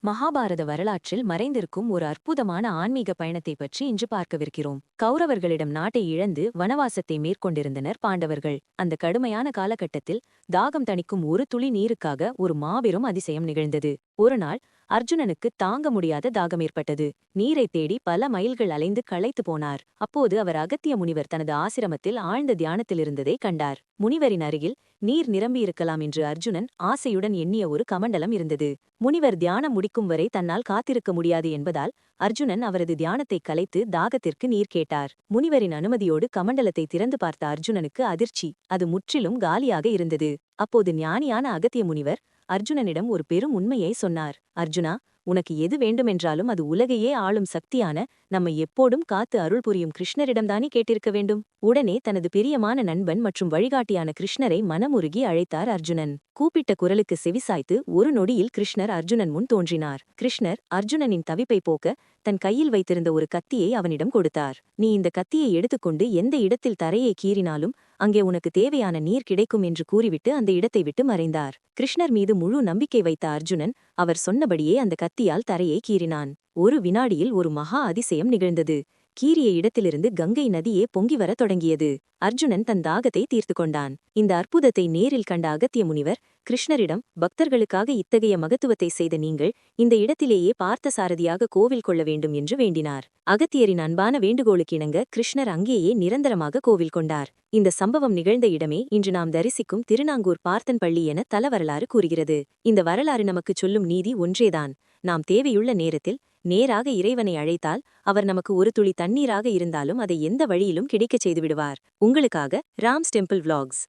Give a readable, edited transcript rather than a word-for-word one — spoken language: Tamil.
மகாபாரத வரலாற்றில் மறைந்திருக்கும் ஒரு அற்புதமான ஆன்மீக பயணத்தை பற்றி இன்று பார்க்கவிருக்கிறோம். கௌரவர்களிடம் நாட்டை இழந்து வனவாசத்தை மேற்கொண்டிருந்தனர் பாண்டவர்கள். அந்த கடுமையான காலகட்டத்தில் தாகம் தணிக்கும் ஒரு துளி நீருக்காக ஒரு மாபெரும் அதிசயம் நிகழ்ந்தது. ஒருநாள் அர்ஜுனனுக்கு தாங்க முடியாத தாகம் ஏற்பட்டது. நீரைத் தேடி பல மைல்கள் அலைந்து களைத்து போனார். அப்போது அவர் அகத்திய முனிவர் தனது ஆசிரமத்தில் ஆழ்ந்த தியானத்தில் இருந்ததை கண்டார். முனிவரின் அருகில் நீர் நிரம்பியிருக்கலாம் என்று அர்ஜுனன் ஆசையுடன் எண்ணிய ஒரு கமண்டலம் இருந்தது. முனிவர் தியானம் முடிக்கும் வரை தன்னால் காத்திருக்க முடியாது என்பதால் அர்ஜுனன் அவரது தியானத்தை கலைத்து தாகத்திற்கு நீர் கேட்டார். முனிவரின் அனுமதியோடு கமண்டலத்தை திறந்து பார்த்த அர்ஜுனனுக்கு அதிர்ச்சி. அது முற்றிலும் காலியாக இருந்தது. அப்போது ஞானியான அகத்திய முனிவர் அர்ஜுனனிடம் ஒரு பெரும் உண்மையை சொன்னார். அர்ஜுனா, உனக்கு எது வேண்டுமென்றாலும் அது உலகையே ஆளும் சக்தியான நம்மை எப்போதும் காத்து அருள் புரியும் கிருஷ்ணரிடம்தானே கேட்டிருக்க வேண்டும். உடனே தனது பிரியமான நண்பன் மற்றும் வழிகாட்டியான கிருஷ்ணரை மனமுருகி அழைத்தார் அர்ஜுனன். கூப்பிட்ட குரலுக்கு செவிசாய்த்து ஒரு நொடியில் கிருஷ்ணர் அர்ஜுனன் முன் தோன்றினார். கிருஷ்ணர் அர்ஜுனனின் தவிப்பை போக்க தன் கையில் வைத்திருந்த ஒரு கத்தியை அவனிடம் கொடுத்தார். நீ இந்த கத்தியை எடுத்துக்கொண்டு எந்த இடத்தில் தரையை கீறினாலும் அங்கே உனக்கு தேவையான நீர் கிடைக்கும் என்று கூறிவிட்டு அந்த இடத்தை விட்டு மறைந்தார். கிருஷ்ணர் மீது முழு நம்பிக்கை வைத்த அர்ஜுனன் அவர் சொன்னபடியே அந்த கத்தியால் தரையை கீறினான். ஒரு வினாடியில் ஒரு மகா அதிசயம் நிகழ்ந்தது. கீறிய இடத்திலிருந்து கங்கை நதியே பொங்கி வரத் தொடங்கியது. அர்ஜுனன் தன் தாகத்தை தீர்த்து கொண்டான். இந்த அற்புதத்தை நேரில் கண்ட அகத்திய முனிவர் கிருஷ்ணரிடம், பக்தர்களுக்காக இத்தகைய மகத்துவத்தை செய்த நீங்கள் இந்த இடத்திலேயே பார்த்த சாரதியாக கோவில் கொள்ள வேண்டும் என்று வேண்டினார். அகத்தியரின் அன்பான வேண்டுகோளுக்கிணங்க கிருஷ்ணர் அங்கேயே நிரந்தரமாக கோவில் கொண்டார். இந்த சம்பவம் நிகழ்ந்த இடமே இன்று நாம் தரிசிக்கும் திருநாங்கூர் பார்த்தன் பள்ளி என தலவரலாறு கூறுகிறது. இந்த வரலாறு நமக்குச் சொல்லும் நீதி ஒன்றேதான். நாம் தேவையுள்ள நேரத்தில் நேராக இறைவனை அழைத்தால் அவர் நமக்கு ஒரு துளி தண்ணீராக இருந்தாலும் அதை எந்த வழியிலும் கிடைக்கச் செய்துவிடுவார். உங்களுக்காக ராம்ஸ் டெம்பிள் விளாக்ஸ்.